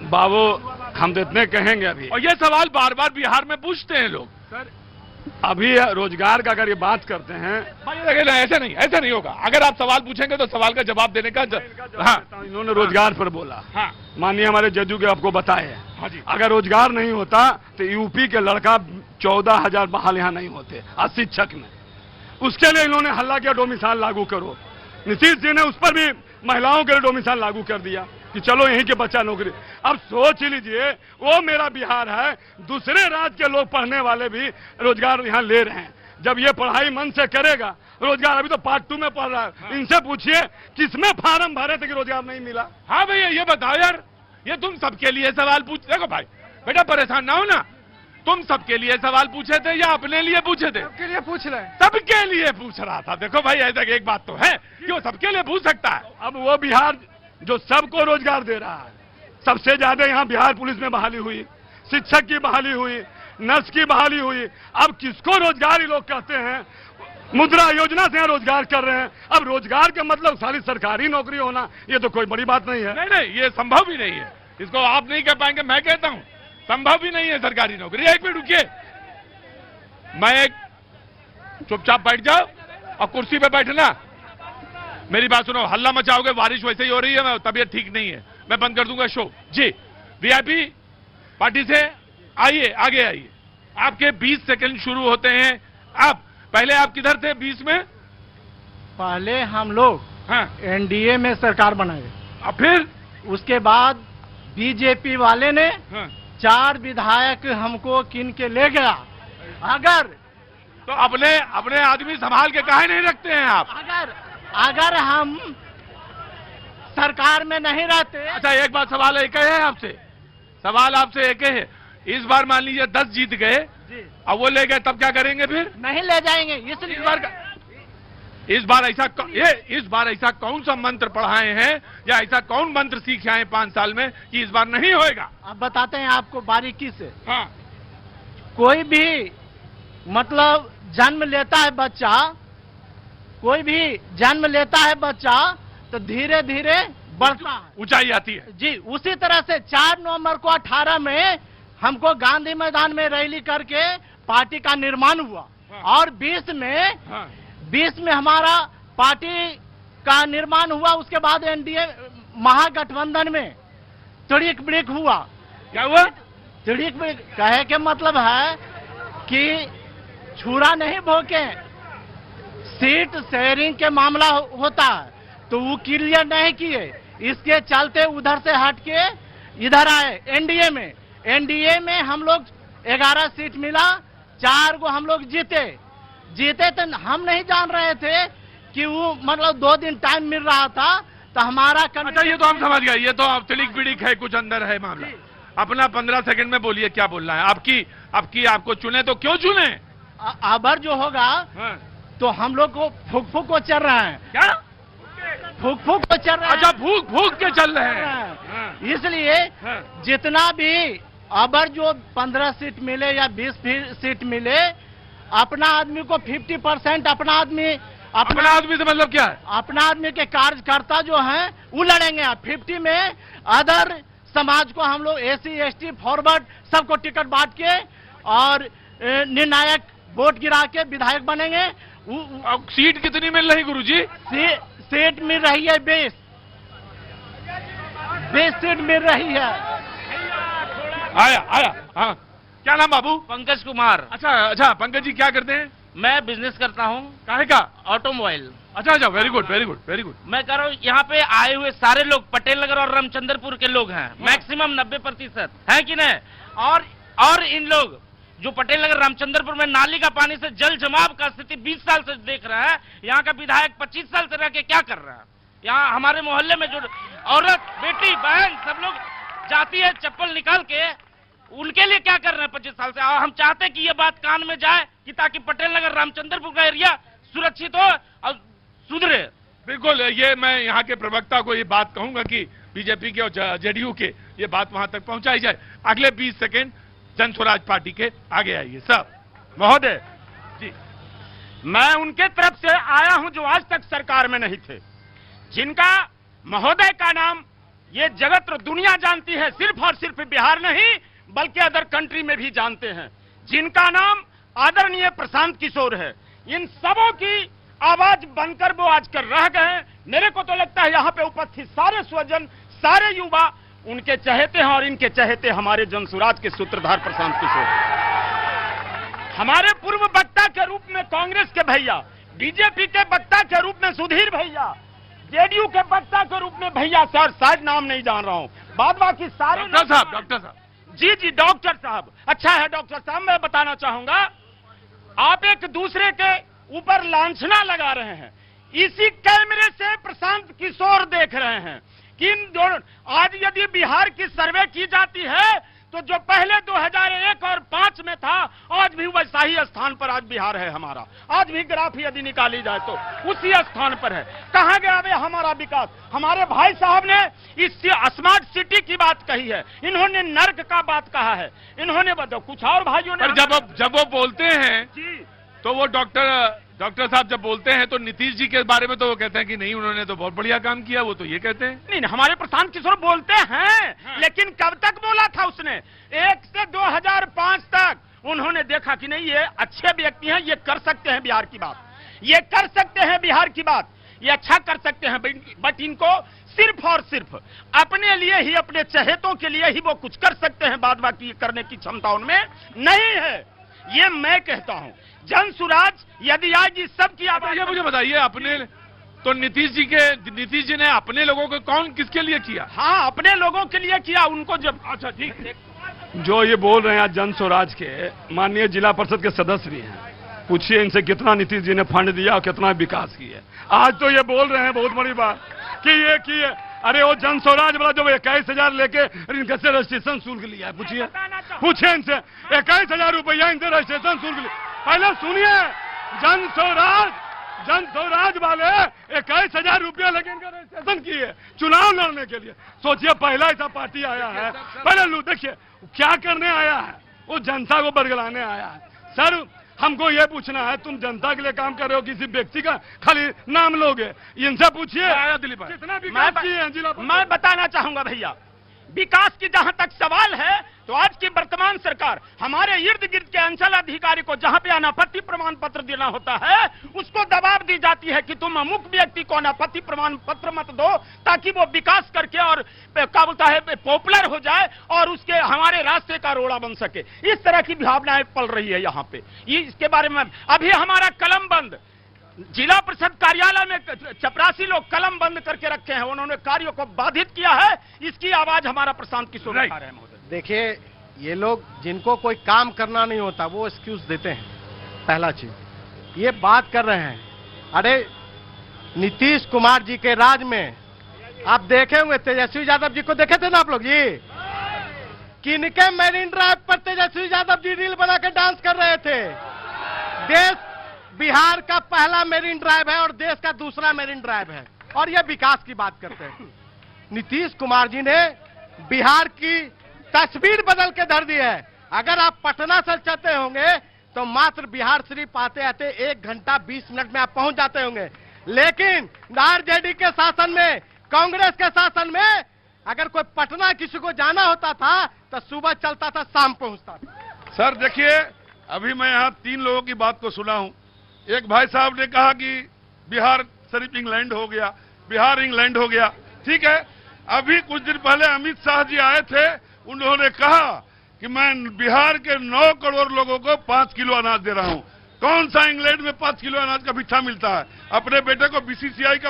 बाबू हम तो इतने कहेंगे अभी, और ये सवाल बार बार बिहार में पूछते हैं लोग। सर अभी रोजगार का अगर ये बात करते हैं, भाई देखिए ऐसा नहीं होगा। अगर आप सवाल पूछेंगे तो सवाल का जवाब देने का हाँ, इन्होंने रोजगार पर बोला। हाँ, माननीय हमारे जज्जू के आपको बताए, हाँ जी, अगर रोजगार नहीं होता तो यूपी के लड़का 14,000 बहाल यहाँ नहीं होते अशिक्षक में। उसके लिए इन्होंने हल्ला किया डोमिसाइल लागू करो। नीतीश जी ने उस पर भी महिलाओं के लिए डोमिसाइल लागू कर दिया कि चलो यहीं के बच्चा नौकरी। अब सोच लीजिए, वो मेरा बिहार है, दूसरे राज्य के लोग पढ़ने वाले भी रोजगार यहाँ ले रहे हैं। जब ये पढ़ाई मन से करेगा रोजगार, अभी तो पार्ट 2 में पढ़ रहा है। हाँ। इनसे पूछिए किसमें फार्म भरे थे कि रोजगार नहीं मिला। हाँ भैया ये बताओ यार, ये तुम सबके लिए सवाल पूछ, देखो भाई बेटा परेशान ना हो ना, तुम सबके लिए सवाल पूछे थे या अपने लिए पूछे थे? सबके लिए पूछ रहे हैं। सबके लिए पूछ रहा था। देखो भाई ऐसा एक बात तो है कि वो सबके लिए पूछ सकता है। अब वो बिहार जो सबको रोजगार दे रहा है, सबसे ज्यादा यहाँ बिहार पुलिस में बहाली हुई, शिक्षक की बहाली हुई, नर्स की बहाली हुई। अब किसको रोजगार ही लोग कहते हैं? मुद्रा योजना से यहाँ रोजगार कर रहे हैं। अब रोजगार का मतलब सारी सरकारी नौकरी होना, ये तो कोई बड़ी बात नहीं है। नहीं ये संभव भी नहीं है। इसको आप नहीं कह पाएंगे, मैं कहता हूँ संभव भी नहीं है सरकारी नौकरी। एक मिनट रुकिए, मैं चुपचाप बैठ जाओ और कुर्सी पे बैठना। मेरी बात सुनो, हल्ला मचाओगे, बारिश वैसे ही हो रही है, तबीयत ठीक नहीं है, मैं बंद कर दूंगा शो। जी वीआईपी पार्टी से आइए, आगे आइए। आपके 20 सेकंड शुरू होते हैं। आप पहले आप किधर थे 20 में? पहले हम लोग हाँ, एनडीए में सरकार बनाए, और फिर उसके बाद बीजेपी वाले ने हाँ, 4 विधायक हमको किन के ले गया। अगर तो अपने आदमी संभाल के काहे नहीं रखते हैं आप? अगर हम सरकार में नहीं रहते। अच्छा एक बात, सवाल एक है आपसे, सवाल आपसे एक है, इस बार मान लीजिए 10 जीत गए, अब वो ले गए, तब क्या करेंगे? फिर नहीं ले जाएंगे। इसलिए इस बार ऐसा कौन सा मंत्र पढ़ाए हैं या ऐसा कौन मंत्र सीखे आए 5 साल में कि इस बार नहीं होएगा? अब बताते हैं आपको बारीकी से। हाँ, कोई भी मतलब जन्म लेता है बच्चा, कोई भी जन्म लेता है बच्चा तो धीरे धीरे बढ़ता है, ऊंचाई आती है। जी उसी तरह से 4 नवंबर को 18 में हमको गांधी मैदान में रैली करके पार्टी का निर्माण हुआ। हाँ। और 20 में हाँ, 20 में हमारा पार्टी का निर्माण हुआ। उसके बाद एनडीए महागठबंधन में तिड़िक बिड़िक हुआ। क्या हुआ? तिड़िक बिड़िक कहे के मतलब है कि छुरा नहीं भोंके, सीट शेयरिंग के मामला होता है तो वो क्लियर नहीं किए, इसके चलते उधर से हट के इधर आए एनडीए में। एनडीए में हम लोग 11 सीट मिला, 4 को हम लोग जीते तो हम नहीं जान रहे थे कि वो मतलब 2 दिन टाइम मिल रहा था तो हमारा अच्छा ये तो हम समझ गए, ये तो आप तिलिक बिड़िक है, कुछ अंदर है मामला। अपना 15 सेकंड में बोलिए क्या बोलना है। आपको चुने तो क्यों चुने? अबर जो होगा हाँ। तो हम लोग को फूक को चल रहा है। क्या फूक को चल रहा है? अच्छा फूक के चल रहे हैं। हाँ। इसलिए हाँ। जितना भी अबर जो 15 सीट मिले या 20 सीट मिले, अपना आदमी को 50% अपना आदमी से मतलब क्या है? अपना आदमी के कार्यकर्ता जो हैं वो लड़ेंगे। 50 में अदर समाज को हम लोग एसी एसटी फॉरवर्ड सबको टिकट बांट के और निर्णायक वोट गिरा के विधायक बनेंगे। अब सीट कितनी मिल रही गुरुजी? सीट मिल रही है 20 सीट मिल रही है। आया हाँ, क्या नाम बाबू? पंकज कुमार। अच्छा पंकज जी क्या करते हैं? मैं बिजनेस करता हूँ। काहे का? ऑटोमोबाइल। अच्छा वेरी गुड। मैं कह रहा हूँ यहाँ पे आए हुए सारे लोग पटेल नगर और रामचंद्रपुर के लोग हैं, मैक्सिमम 90% है कि नहीं? और इन लोग जो पटेल नगर रामचंद्रपुर में नाली का पानी से जल जमाव का स्थिति 20 साल से देख रहा है, यहाँ का विधायक 25 साल से रह के क्या कर रहा है? यहाँ हमारे मोहल्ले में जो औरत बेटी बहन सब लोग जाती है चप्पल निकाल के, उनके लिए क्या कर रहे हैं 25 साल से? और हम चाहते हैं कि ये बात कान में जाए कि ताकि पटेल नगर रामचंद्रपुर का एरिया सुरक्षित हो और सुधरे। बिल्कुल, ये मैं यहाँ के प्रवक्ता को ये बात कहूंगा कि बीजेपी के और जेडीयू के ये बात वहां तक पहुंचाई जाए। अगले 20 सेकेंड जन स्वराज पार्टी के आगे आइए। सब महोदय जी, मैं उनके तरफ से आया हूं जो आज तक सरकार में नहीं थे, जिनका महोदय का नाम ये जगत और दुनिया जानती है, सिर्फ और सिर्फ बिहार नहीं बल्कि अदर कंट्री में भी जानते हैं, जिनका नाम आदरणीय प्रशांत किशोर है। इन सबों की आवाज बनकर वो आज कर रह गए। मेरे को तो लगता है यहाँ पे उपस्थित सारे स्वजन, सारे युवा उनके चहेते हैं और इनके चहेते हमारे जनसुराज के सूत्रधार प्रशांत किशोर। हमारे पूर्व वक्ता के रूप में कांग्रेस के भैया, बीजेपी के वक्ता के रूप में सुधीर भैया, जेडीयू के वक्ता के रूप में भैया सर शायद नाम नहीं जान रहा हूं, बाद बाकी सारे डॉक्टर साहब जी डॉक्टर साहब। अच्छा है डॉक्टर साहब, मैं बताना चाहूंगा आप एक दूसरे के ऊपर लांछना लगा रहे हैं। इसी कैमरे से प्रशांत किशोर देख रहे हैं कि इन दोनों, आज यदि बिहार की सर्वे की जाती है तो जो पहले 2001 और 5 में था आज भी वैसा ही स्थान पर आज बिहार है हमारा। आज भी ग्राफ यदि निकाली जाए तो उसी स्थान पर है। कहां गया वे हमारा विकास? हमारे भाई साहब ने इस स्मार्ट सिटी की बात कही है, इन्होंने नर्क का बात कहा है, इन्होंने बताओ कुछ और भाइयों ने। पर जब वो बोलते हैं जी तो वो डॉक्टर साहब जब बोलते हैं तो नीतीश जी के बारे में तो वो कहते हैं कि नहीं उन्होंने तो बहुत बढ़िया काम किया, वो तो ये कहते हैं। नहीं, हमारे प्रशांत किशोर बोलते हैं हाँ। लेकिन कब तक बोला था उसने? 1 से 2005 तक उन्होंने देखा कि नहीं ये अच्छे व्यक्ति हैं, ये कर सकते हैं बिहार की बात, ये कर सकते हैं बिहार की बात, ये अच्छा कर सकते हैं, बट इनको सिर्फ और सिर्फ अपने लिए ही, अपने चहेतों के लिए ही वो कुछ कर सकते हैं, बाद बाकी करने की क्षमता उनमें नहीं है। ये मैं कहता हूं। जनसुराज यदि आएगी सबकी आवाज। ये मुझे बताइए, अपने तो नीतीश जी ने अपने लोगों को कौन किसके लिए किया? हाँ, अपने लोगों के लिए किया, उनको जब। अच्छा ठीक। जो ये बोल रहे हैं आज जन स्वराज के माननीय जिला परिषद के सदस्य भी हैं, पूछिए इनसे कितना नीतीश जी ने फंड दिया और कितना विकास किया। आज तो ये बोल रहे हैं बहुत बड़ी बात कि ये किए। अरे वो जन स्वराज वाला जो 21,000 लेके इनके से रजिस्ट्रेशन शुल्क लिया है, पूछिए इनसे 21,000 रुपया इनसे रजिस्ट्रेशन शुल्क लिया। पहले सुनिए, जन स्वराज वाले 21,000 रुपया लेके इनका रजिस्ट्रेशन किए चुनाव लड़ने के लिए। सोचिए पहला ऐसा पार्टी आया है, पहले देखिए क्या करने आया है, वो जनता को बरगलाने आया है। सर हमको ये पूछना है, तुम जनता के लिए काम कर रहे हो, किसी व्यक्ति का खाली नाम लोगे? इनसे पूछिए कितना विकास किए हैं जिला। मैं बताना चाहूंगा भैया, विकास की जहां तक सवाल है तो आज की वर्तमान सरकार हमारे इर्द गिर्द के अंचल अधिकारी को जहां पे अनापत्ति प्रमाण पत्र देना होता है उसको दबाव दी जाती है कि तुम अमुक व्यक्ति को अनापत्ति प्रमाण पत्र मत दो ताकि वो विकास करके और क्या बोलता है पॉपुलर हो जाए और उसके हमारे रास्ते का रोड़ा बन सके। इस तरह की भावनाएं पल रही है यहाँ पे। इसके बारे में अभी हमारा कलम बंद, जिला परिषद कार्यालय में चपरासी लोग कलम बंद करके रखे हैं, उन्होंने कार्यों को बाधित किया है। इसकी आवाज हमारा प्रशांत किशोर उठा रहे हैं। देखिए, ये लोग जिनको कोई काम करना नहीं होता वो एक्सक्यूज देते हैं। पहला चीज ये बात कर रहे हैं, अरे नीतीश कुमार जी के राज में आप देखे होंगे, तेजस्वी यादव जी को देखे थे ना आप लोग जी, किनके मैरीन ड्राइव पर तेजस्वी यादव जी रील बना के डांस कर रहे थे। देश बिहार का पहला मेरीन ड्राइव है और देश का दूसरा मेरीन ड्राइव है, और ये विकास की बात करते हैं। नीतीश कुमार जी ने बिहार की तस्वीर बदल के धर दी है। अगर आप पटना से चलते होंगे तो मात्र बिहार शरीफ आते आते 1 घंटा 20 मिनट में आप पहुंच जाते होंगे, लेकिन आरजेडी के शासन में, कांग्रेस के शासन में अगर कोई पटना किसी को जाना होता था तो सुबह चलता था, शाम पहुंचता था। सर देखिए, अभी मैं यहाँ 3 लोगों की बात को सुना हूँ। एक भाई साहब ने कहा कि बिहार सिर्फ इंग्लैंड हो गया, बिहार इंग्लैंड हो गया। ठीक है, अभी कुछ दिन पहले अमित शाह जी आए थे, उन्होंने कहा कि मैं बिहार के 9 करोड़ लोगों को 5 किलो अनाज दे रहा हूं। कौन सा इंग्लैंड में 5 किलो अनाज का भिट्ठा मिलता है? अपने बेटे को बीसीसीआई का